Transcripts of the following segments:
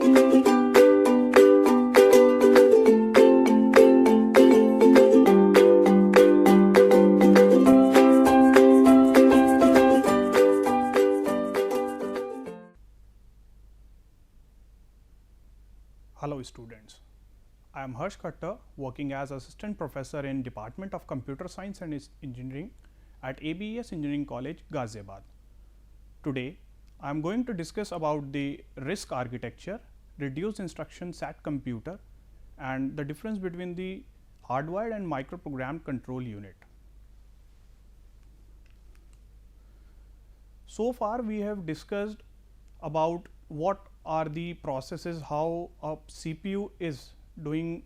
Hello students, I am Harsh Khattar, working as Assistant Professor in Department of Computer Science and Engineering at ABES Engineering College, Ghaziabad. Today, I am going to discuss about the RISC architecture, reduced instruction set computer, and the difference between the hardwired and microprogrammed control unit. So far, we have discussed about what are the processes, how a CPU is doing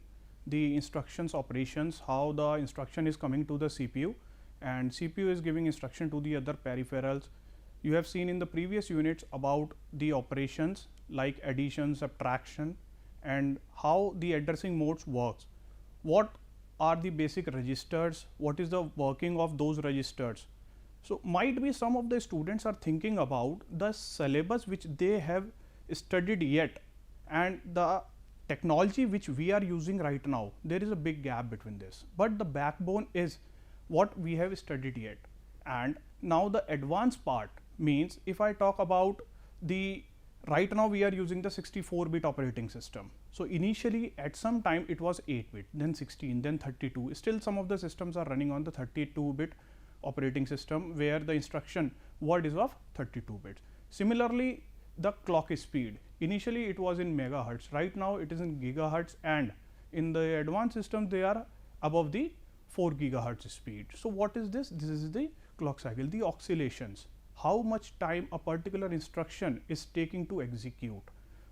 the instructions operations, how the instruction is coming to the CPU and CPU is giving instruction to the other peripherals. You have seen in the previous units about the operations like addition, subtraction, and how the addressing modes works. What are the basic registers, what is the working of those registers. So, might be some of the students are thinking about the syllabus which they have studied yet and the technology which we are using right now. There is a big gap between this, but the backbone is what we have studied yet. And now the advanced part means, if I talk about the right now we are using the 64-bit operating system. So, initially at some time it was 8-bit, then 16, then 32. Still some of the systems are running on the 32-bit operating system where the instruction word is of 32 bits. Similarly, the clock speed, initially it was in megahertz, right now it is in gigahertz, and in the advanced system they are above the 4 gigahertz speed. So, what is this? This is the clock cycle, the oscillations, how much time a particular instruction is taking to execute.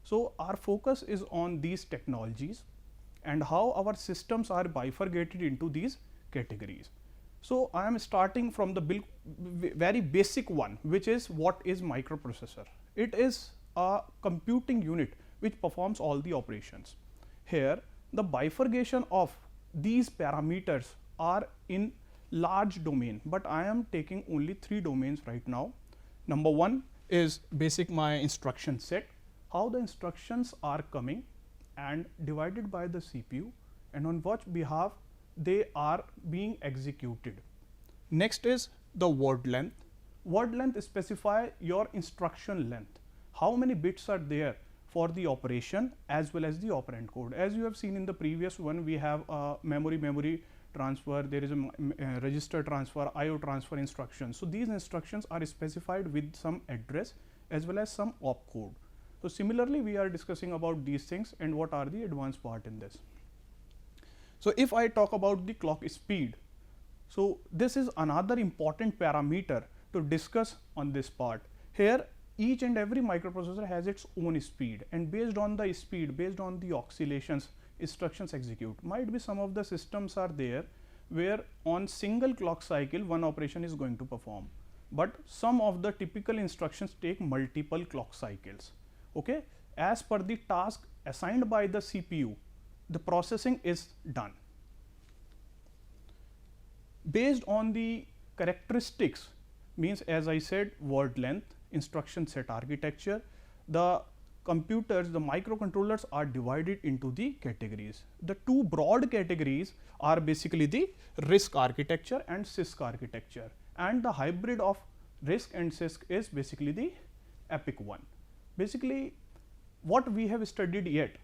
So, our focus is on these technologies and how our systems are bifurcated into these categories. So, I am starting from the very basic one, which is what is microprocessor. It is a computing unit which performs all the operations. Here the bifurcation of these parameters are in large domain, but I am taking only 3 domains right now. Number 1 is basic my instruction set, how the instructions are coming and divided by the CPU and on what behalf they are being executed. Next is the word length. Word length specify your instruction length, how many bits are there for the operation as well as the operand code. As you have seen in the previous one, we have a memory transfer, there is a register transfer, IO transfer instructions. So, these instructions are specified with some address as well as some opcode. So, similarly, we are discussing about these things and what are the advanced part in this. So, if I talk about the clock speed, so this is another important parameter to discuss on this part. Here each and every microprocessor has its own speed, and based on the speed, based on the oscillations, instructions execute. Might be some of the systems are there where on single clock cycle one operation is going to perform, but some of the typical instructions take multiple clock cycles. Okay, as per the task assigned by the CPU, the processing is done. Based on the characteristics, means as I said, word length, instruction set architecture, the computers, the microcontrollers are divided into the categories. The 2 broad categories are basically the RISC architecture and CISC architecture, and the hybrid of RISC and CISC is basically the EPIC one. Basically, what we have studied yet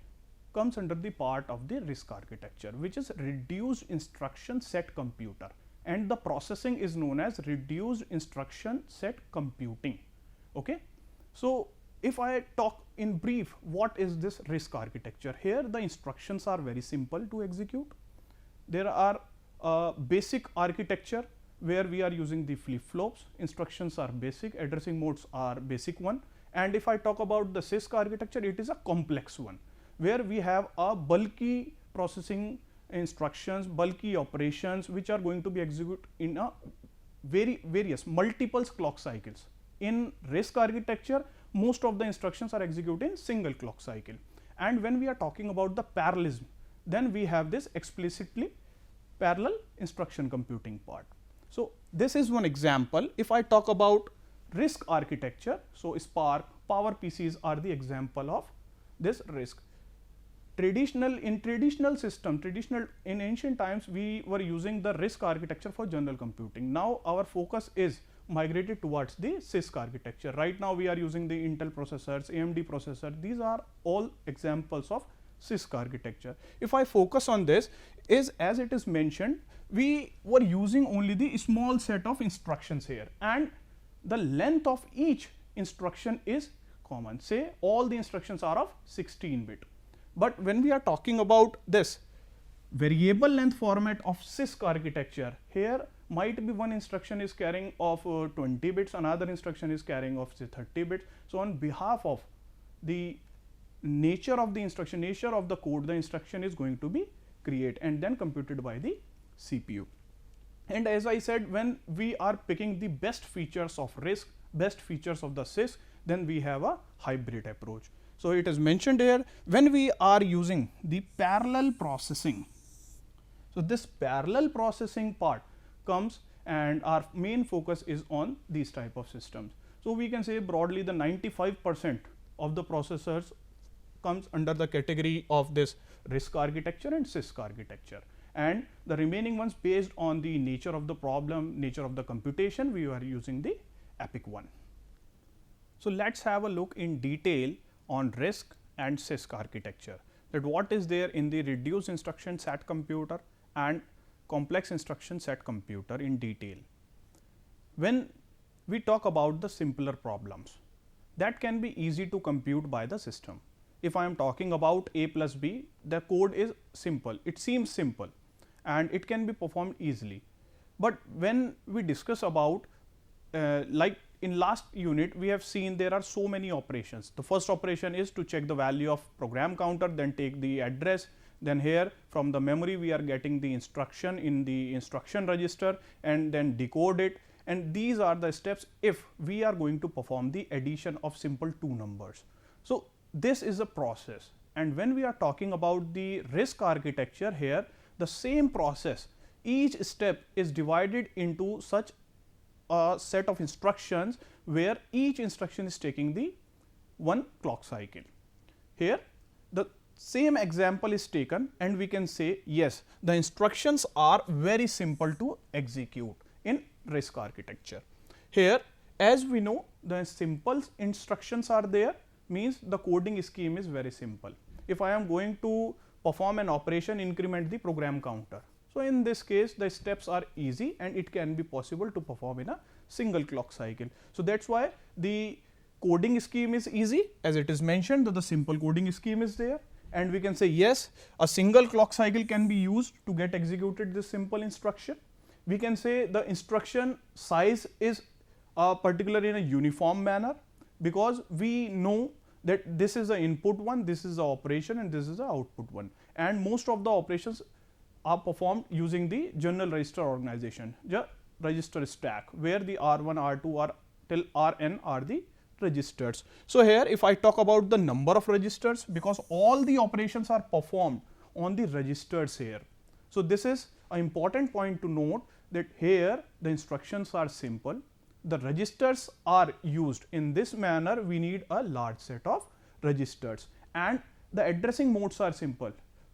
comes under the part of the RISC architecture, which is reduced instruction set computer, and the processing is known as reduced instruction set computing. Okay. So, if I talk in brief what is this RISC architecture, here the instructions are very simple to execute. There are basic architecture where we are using the flip flops, instructions are basic, addressing modes are basic one, and if I talk about the CISC architecture, it is a complex one where we have a bulky processing instructions, bulky operations which are going to be executed in a various multiple clock cycles. In RISC architecture, most of the instructions are executed in single clock cycle, and when we are talking about the parallelism, then we have this explicitly parallel instruction computing part. So, this is one example. If I talk about RISC architecture, so SPARC, Power PCs are the example of this RISC. In ancient times, we were using the RISC architecture for general computing. Now our focus is migrated towards the CISC architecture. Right now we are using the Intel processors, AMD processor. These are all examples of CISC architecture. If I focus on this, is as it is mentioned, we were using only the small set of instructions here, and the length of each instruction is common. Say all the instructions are of 16-bit. But when we are talking about this variable length format of CISC architecture, here might be one instruction is carrying of 20 bits, another instruction is carrying of say 30 bits. So on behalf of the nature of the instruction, nature of the code, the instruction is going to be created and then computed by the CPU. And as I said, when we are picking the best features of RISC, best features of the CISC, then we have a hybrid approach. So it is mentioned here, when we are using the parallel processing. So this parallel processing part comes, and our main focus is on these type of systems. So we can say broadly the 95% of the processors comes under the category of this RISC architecture and CISC architecture, and the remaining ones, based on the nature of the problem, nature of the computation, we are using the EPIC one. So let's have a look in detail on RISC and CISC architecture, that what is there in the reduced instruction set computer and complex instruction set computer in detail. When we talk about the simpler problems, that can be easy to compute by the system. If I am talking about a plus b, the code is simple, it seems simple and it can be performed easily. But when we discuss about like in last unit, we have seen there are so many operations. The first operation is to check the value of program counter, then take the address, then here from the memory we are getting the instruction in the instruction register and then decode it, and these are the steps if we are going to perform the addition of simple two numbers. So this is a process, and when we are talking about the RISC architecture, here the same process, each step is divided into such a set of instructions where each instruction is taking the one clock cycle. Here the same example is taken and we can say yes, the instructions are very simple to execute in RISC architecture. Here, as we know, the simple instructions are there, means the coding scheme is very simple. If I am going to perform an operation, increment the program counter. So in this case, the steps are easy and it can be possible to perform in a single clock cycle. So that's why the coding scheme is easy, as it is mentioned that the simple coding scheme is there, and we can say yes, a single clock cycle can be used to get executed this simple instruction. We can say the instruction size is particular in a uniform manner, because we know that this is the input one, this is the operation and this is the output one, and most of the operations are performed using the general register organization, the register stack, where the R1, R2 or till Rn are the registers. So here if I talk about the number of registers, because all the operations are performed on the registers here. So this is an important point to note, that here the instructions are simple, the registers are used in this manner, we need a large set of registers, and the addressing modes are simple,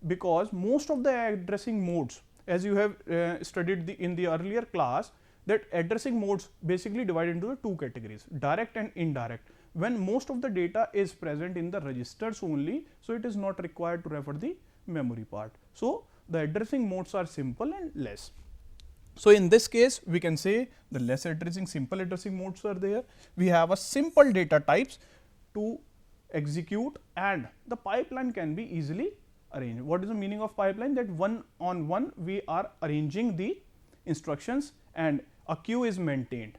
because most of the addressing modes, as you have studied in the earlier class, that addressing modes basically divided into the two categories, direct and indirect. When most of the data is present in the registers only, so it is not required to refer the memory part. So the addressing modes are simple and less. So in this case, we can say the less addressing, simple addressing modes are there. We have a simple data types to execute, and the pipeline can be easily arranged. What is the meaning of pipeline? That one on one we are arranging the instructions and a queue is maintained.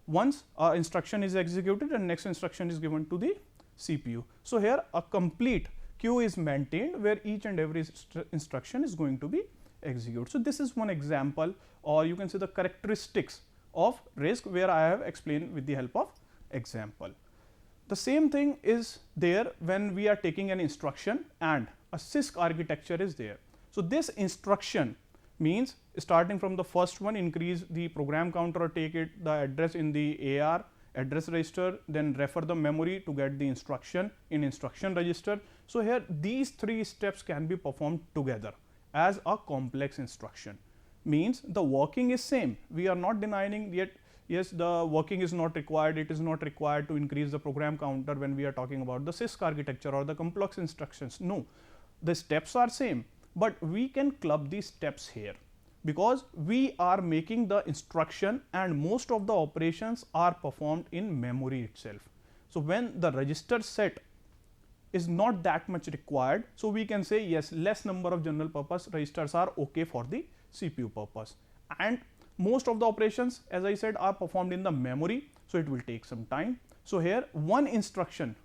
Once a instruction is executed and next instruction is given to the CPU. So here a complete queue is maintained where each and every instruction is going to be executed. So this is one example, or you can say the characteristics of RISC, where I have explained with the help of example. The same thing is there when we are taking an instruction and a CISC architecture is there. So this instruction means starting from the first one, increase the program counter or take it the address in the AR, address register, then refer the memory to get the instruction in instruction register. So, here these 3 steps can be performed together as a complex instruction, means the working is same. We are not denying yet, yes, the working is not required, it is not required to increase the program counter when we are talking about the CISC architecture or the complex instructions. No, the steps are same, but we can club these steps here, because we are making the instruction and most of the operations are performed in memory itself. So, when the register set is not that much required, so we can say yes, less number of general purpose registers are okay for the CPU purpose, and most of the operations, as I said, are performed in the memory. So, it will take some time. So, here one instruction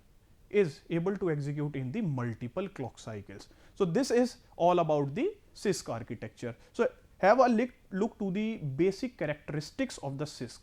is able to execute in the multiple clock cycles. So, this is all about the CISC architecture. So, have a look to the basic characteristics of the CISC.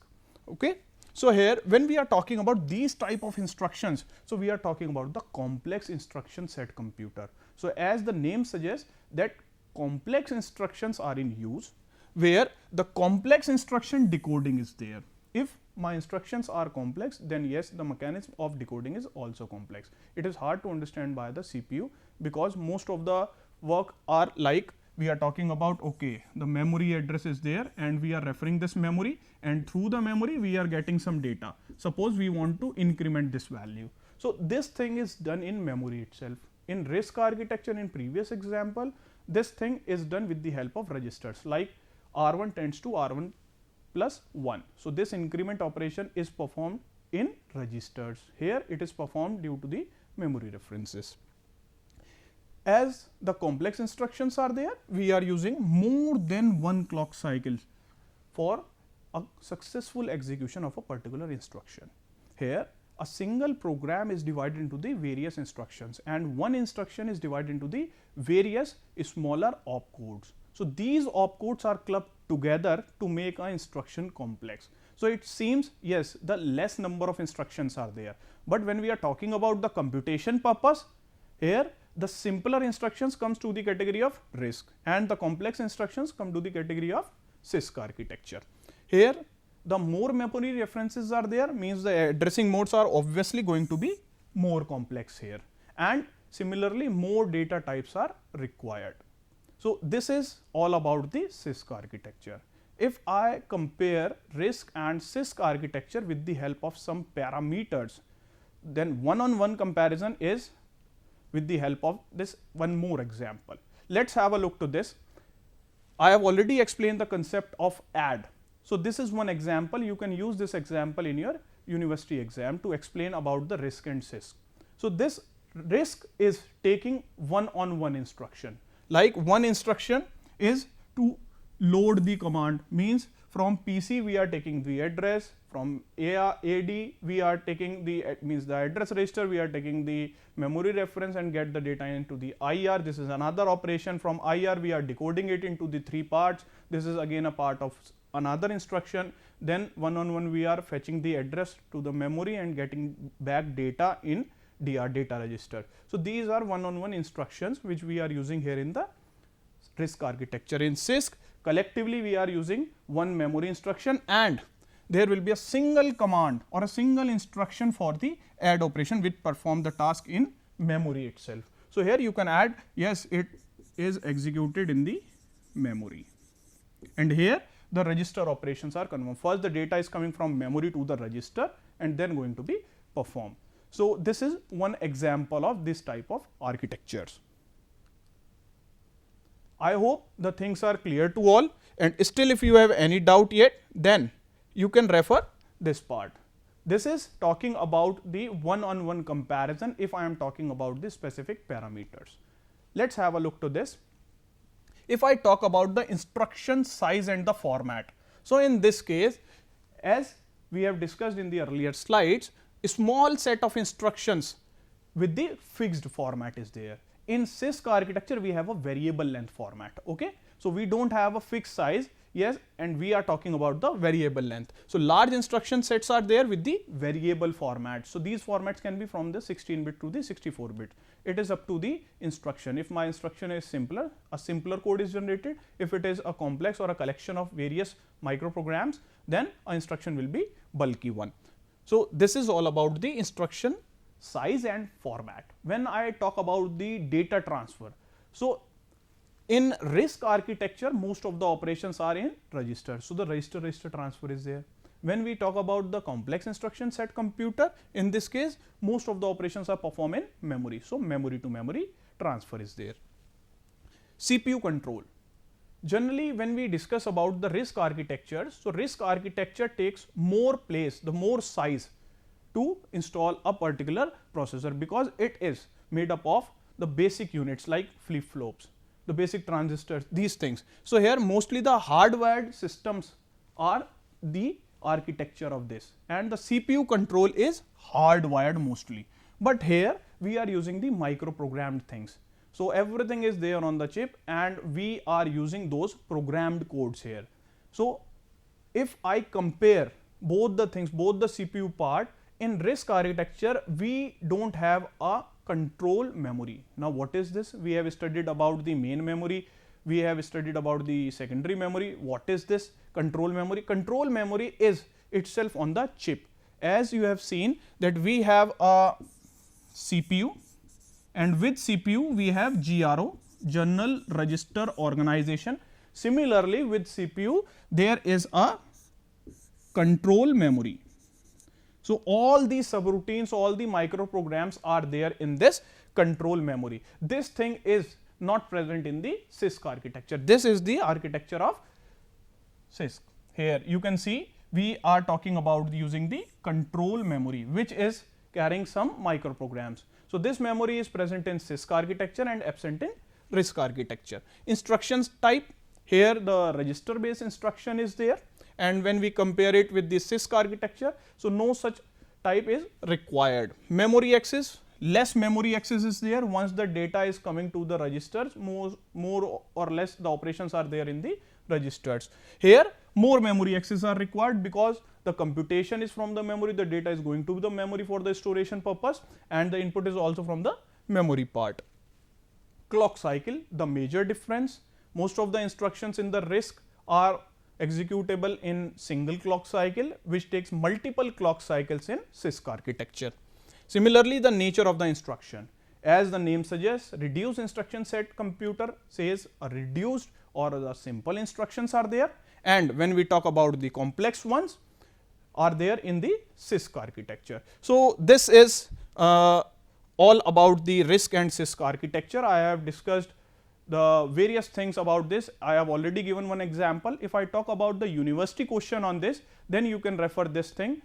Okay. So, here when we are talking about these type of instructions, so we are talking about the complex instruction set computer. So, as the name suggests that complex instructions are in use, where the complex instruction decoding is there. If my instructions are complex, then yes, the mechanism of decoding is also complex. It is hard to understand by the CPU, because most of the work are like we are talking about, okay, the memory address is there and we are referring this memory, and through the memory we are getting some data. Suppose we want to increment this value. So, this thing is done in memory itself. In RISC architecture, in previous example, this thing is done with the help of registers, like R1 tends to R1 plus 1. So, this increment operation is performed in registers. Here it is performed due to the memory references. As the complex instructions are there, we are using more than one clock cycle for a successful execution of a particular instruction. Here a single program is divided into the various instructions, and one instruction is divided into the various smaller opcodes. So, these opcodes are clubbed together to make an instruction complex. So, it seems yes, the less number of instructions are there, but when we are talking about the computation purpose, here the simpler instructions comes to the category of RISC and the complex instructions come to the category of CISC architecture. Here the more memory references are there, means the addressing modes are obviously going to be more complex here, and similarly more data types are required. So, this is all about the CISC architecture. If I compare RISC and CISC architecture with the help of some parameters, then one-on-one comparison is with the help of this one more example. Let us have a look to this. I have already explained the concept of add. So, this is one example. You can use this example in your university exam to explain about the RISC and CISC. So, this RISC is taking one-on-one instruction, like one instruction is to load the command, means from PC we are taking the address, from AD we are taking the means the address register, we are taking the memory reference and get the data into the IR. This is another operation. From IR we are decoding it into the 3 parts. This is again a part of another instruction. Then one-on-one we are fetching the address to the memory and getting back data in DR data register. So, these are one-on-one instructions which we are using here in the RISC architecture. In CISC, collectively we are using one memory instruction, and there will be a single command or a single instruction for the add operation which perform the task in memory itself. So, here you can add, yes, it is executed in the memory, and here the register operations are confirmed. First the data is coming from memory to the register and then going to be performed. So, this is one example of this type of architectures. I hope the things are clear to all, and still if you have any doubt yet, then you can refer this part. This is talking about the one-on-one comparison if I am talking about the specific parameters. Let us have a look to this. If I talk about the instruction size and the format. So, in this case, as we have discussed in the earlier slides, a small set of instructions with the fixed format is there. In CISC architecture, we have a variable length format. Okay? So, we do not have a fixed size, yes, and we are talking about the variable length. So, large instruction sets are there with the variable format. So, these formats can be from the 16-bit to the 64-bit. It is up to the instruction. If my instruction is simpler, a simpler code is generated. If it is a complex or a collection of various microprograms, then an instruction will be bulky one. So, this is all about the instruction size and format. When I talk about the data transfer, so in RISC architecture, most of the operations are in registers. So, the register transfer is there. When we talk about the complex instruction set computer, in this case, most of the operations are performed in memory. So, memory to memory transfer is there. CPU control. Generally, when we discuss about the RISC architecture, so RISC architecture takes more place, the more size to install a particular processor, because it is made up of the basic units like flip flops, the basic transistors, these things. So, here mostly the hardwired systems are the architecture of this, and the CPU control is hardwired mostly, but here we are using the micro programmed things. So, everything is there on the chip and we are using those programmed codes here. So, if I compare both the things, both the CPU part, in RISC architecture we do not have a control memory. Now, what is this? We have studied about the main memory, we have studied about the secondary memory. What is this control memory? Control memory is itself on the chip. As you have seen that we have a CPU, and with CPU we have GRO, General Register Organization. Similarly, with CPU there is a control memory. So, all these subroutines, all the microprograms are there in this control memory. This thing is not present in the CISC architecture. This is the architecture of CISC. Here you can see we are talking about using the control memory, which is carrying some microprograms. So, this memory is present in CISC architecture and absent in RISC architecture. Instructions type, here the register based instruction is there, and when we compare it with the CISC architecture, so no such type is required. Memory access, less memory access is there. Once the data is coming to the registers, more or less the operations are there in the registers. Here more memory access are required because the computation is from the memory, the data is going to the memory for the storage purpose, and the input is also from the memory part. Clock cycle, the major difference, most of the instructions in the RISC are executable in single clock cycle, which takes multiple clock cycles in CISC architecture. Similarly, the nature of the instruction, as the name suggests, reduced instruction set computer says a reduced or the simple instructions are there, and when we talk about the complex ones are there in the CISC architecture. So, this is all about the RISC and CISC architecture. I have discussed the various things about this. I have already given one example. If I talk about the university question on this, then you can refer this thing.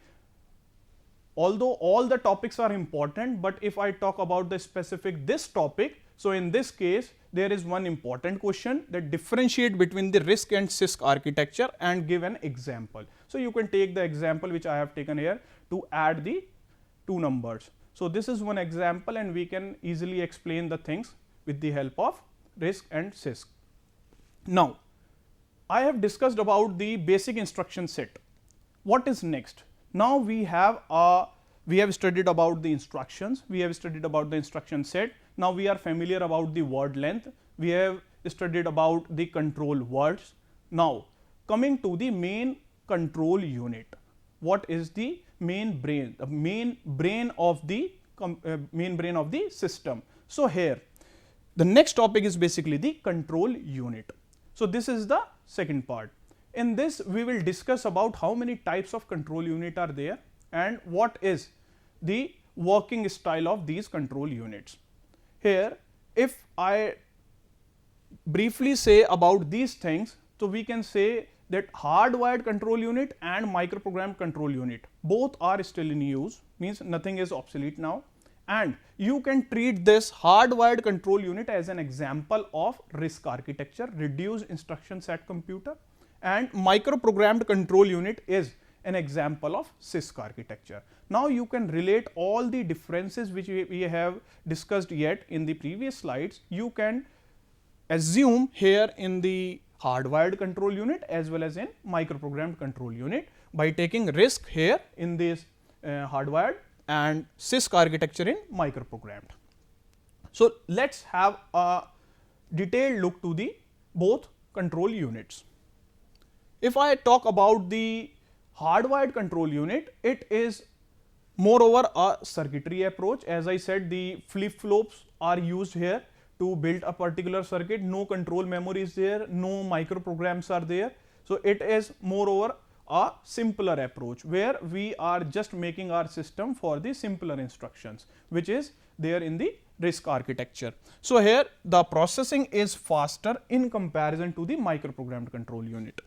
Although all the topics are important, but if I talk about the specific this topic, so in this case there is one important question that differentiate between the RISC and CISC architecture and give an example. So, you can take the example which I have taken here to add the two numbers. So, this is one example and we can easily explain the things with the help of RISC and CISC. Now, I have discussed about the basic instruction set. What is next? Now, we have studied about the instructions, we have studied about the instruction set. Now, we are familiar about the word length, we have studied about the control words. Now, coming to the main control unit. What is the main brain? The main brain of the system. So, here the next topic is basically the control unit. So, this is the second part. In this we will discuss about how many types of control unit are there and what is the working style of these control units. Here if I briefly say about these things, so we can say that hardwired control unit and microprogrammed control unit both are still in use, means nothing is obsolete now, and you can treat this hardwired control unit as an example of RISC architecture, reduced instruction set computer, and microprogrammed control unit is an example of CISC architecture. Now, you can relate all the differences which we have discussed yet in the previous slides. You can assume here in the hardwired control unit as well as in microprogrammed control unit by taking RISC here in this hardwired and CISC architecture in microprogrammed. So, let us have a detailed look to the both control units. If I talk about the hardwired control unit, it is Moreover, a circuitry approach, as I said, the flip-flops are used here to build a particular circuit. No control memory is there, no microprograms are there. So it is moreover a simpler approach where we are just making our system for the simpler instructions, which is there in the RISC architecture. So here the processing is faster in comparison to the microprogrammed control unit.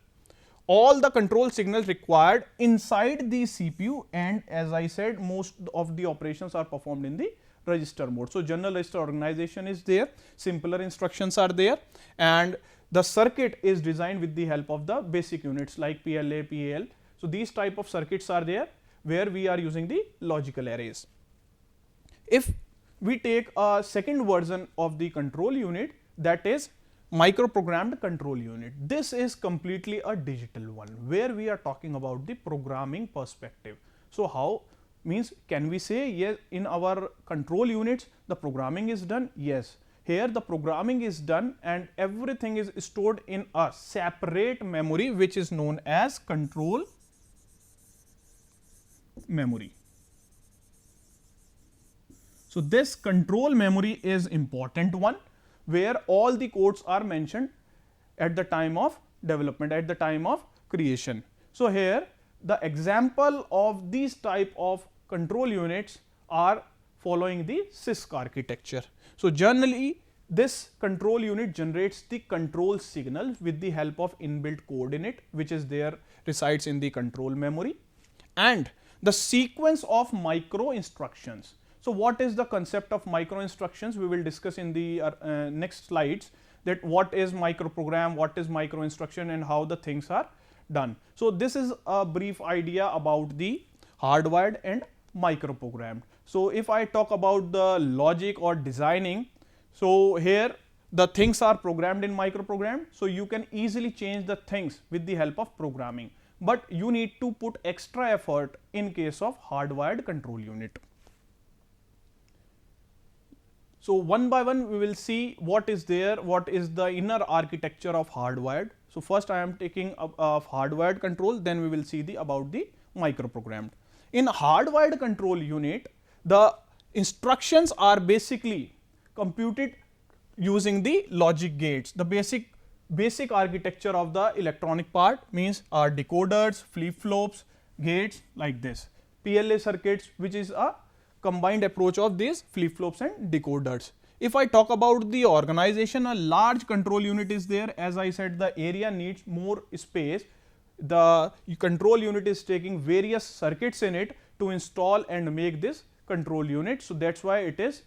All the control signals required inside the CPU, and as I said, most of the operations are performed in the register mode. So general register organization is there, simpler instructions are there, and the circuit is designed with the help of the basic units like PLA, PAL. So these type of circuits are there where we are using the logical arrays. If we take a second version of the control unit, that is microprogrammed control unit. This is completely a digital one where we are talking about the programming perspective. So how means, can we say yes, in our control units the programming is done? Yes, here the programming is done and everything is stored in a separate memory which is known as control memory. So this control memory is important one where all the codes are mentioned at the time of development, at the time of creation. So here the example of these type of control units are following the CISC architecture. So generally this control unit generates the control signal with the help of inbuilt code in it, which is there resides in the control memory, and the sequence of micro instructions. So what is the concept of micro instructions? We will discuss in the next slides that what is microprogram, what is micro instruction, and how the things are done. So this is a brief idea about the hardwired and microprogrammed. So if I talk about the logic or designing, so here the things are programmed in microprogrammed, so you can easily change the things with the help of programming, but you need to put extra effort in case of hardwired control unit. So one by one we will see what is there, what is the inner architecture of hardwired. So first I am taking of hardwired control, then we will see the about the microprogrammed. In hardwired control unit, the instructions are basically computed using the logic gates. The basic architecture of the electronic part means are decoders, flip-flops, gates like this. PLA circuits, which is a combined approach of these flip-flops and decoders. If I talk about the organization, a large control unit is there. As I said, the area needs more space. The control unit is taking various circuits in it to install and make this control unit. So that's why it is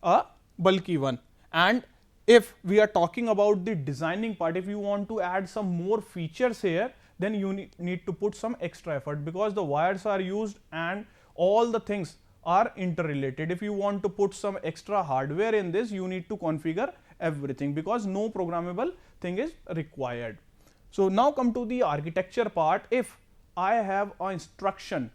a bulky one. And if we are talking about the designing part, if you want to add some more features here, then you need to put some extra effort because the wires are used and all the things are interrelated. If you want to put some extra hardware in this, you need to configure everything because no programmable thing is required. So now come to the architecture part. If I have an instruction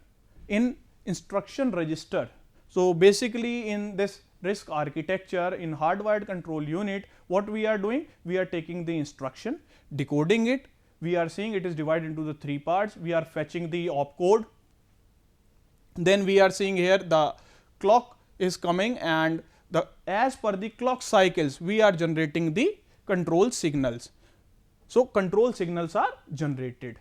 in instruction register, so basically in this RISC architecture in hardwired control unit, what we are doing, we are taking the instruction, decoding it, we are seeing it is divided into the three parts, we are fetching the opcode, then we are seeing here the clock is coming and the as per the clock cycles we are generating the control signals. So control signals are generated,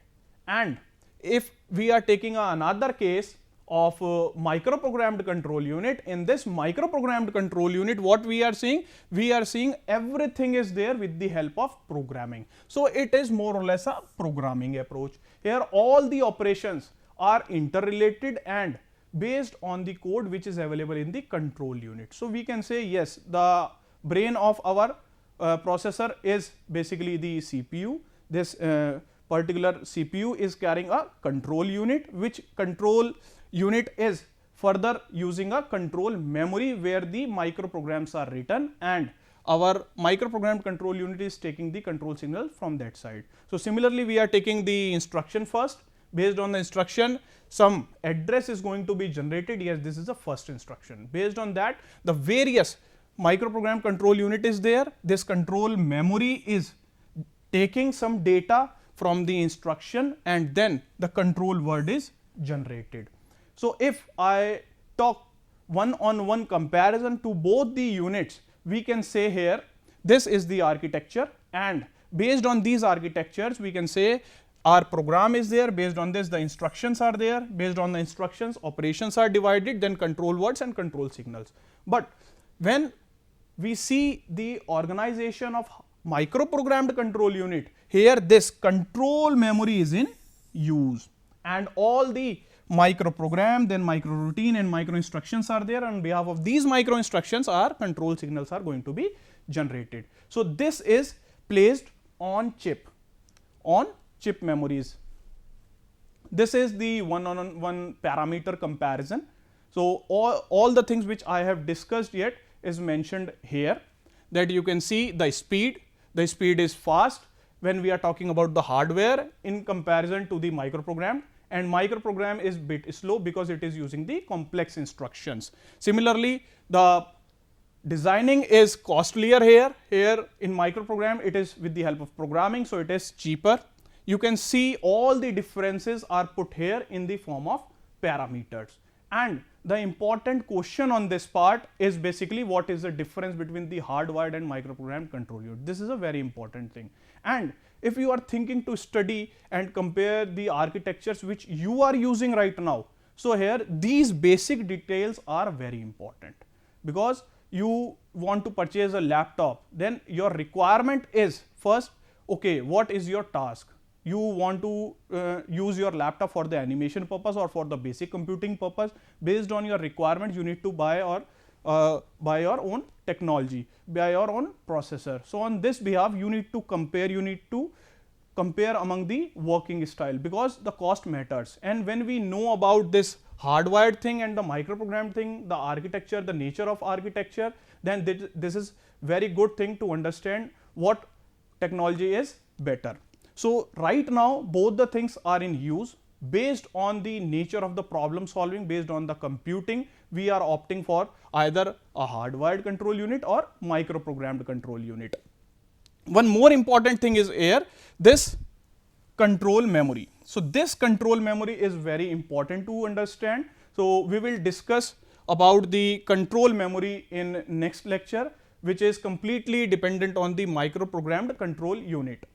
and if we are taking another case of microprogrammed control unit, in this microprogrammed control unit what we are seeing everything is there with the help of programming. So it is more or less a programming approach. Here all the operations are interrelated and based on the code which is available in the control unit. So we can say yes, the brain of our processor is basically the CPU. This particular CPU is carrying a control unit, which control unit is further using a control memory where the microprograms are written, and our microprogrammed control unit is taking the control signal from that side. So similarly we are taking the instruction first. Based on the instruction, some address is going to be generated. Yes, this is the first instruction. Based on that, the various microprogrammed control unit is there. This control memory is taking some data from the instruction and then the control word is generated. So if I talk one-on-one comparison to both the units, we can say here this is the architecture, and based on these architectures we can say our program is there, based on this the instructions are there, based on the instructions operations are divided, then control words and control signals. But when we see the organization of microprogrammed control unit, here this control memory is in use, and all the microprogram, then micro routine and micro instructions are there. On behalf of these micro instructions, our control signals are going to be generated. So this is placed on chip memories. This is the one-on-one parameter comparison. So all the things which I have discussed yet is mentioned here, that you can see the speed is fast when we are talking about the hardware in comparison to the microprogram, and microprogram is bit slow because it is using the complex instructions. Similarly, the designing is costlier here in microprogram it is with the help of programming, so it is cheaper. You can see all the differences are put here in the form of parameters, and the important question on this part is basically what is the difference between the hardwired and microprogrammed control unit. This is a very important thing, and if you are thinking to study and compare the architectures which you are using right now, so here these basic details are very important, because you want to purchase a laptop, then your requirement is first, okay, what is your task? You want to use your laptop for the animation purpose or for the basic computing purpose. Based on your requirements, you need to buy your own technology, buy your own processor. So on this behalf, you need to compare among the working style, because the cost matters. And when we know about this hardwired thing and the microprogrammed thing, the architecture, the nature of architecture, then this is very good thing to understand what technology is better. So right now both the things are in use. Based on the nature of the problem solving, based on the computing, we are opting for either a hardwired control unit or microprogrammed control unit. One more important thing is here, this control memory. So this control memory is very important to understand. So we will discuss about the control memory in next lecture, which is completely dependent on the microprogrammed control unit.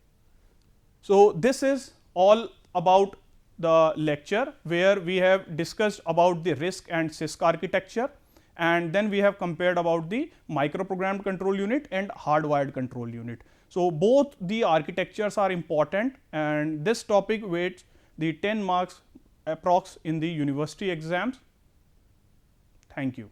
So this is all about the lecture, where we have discussed about the RISC and CISC architecture, and then we have compared about the microprogrammed control unit and hardwired control unit. So both the architectures are important, and this topic weighs the 10 marks approx in the university exams. Thank you.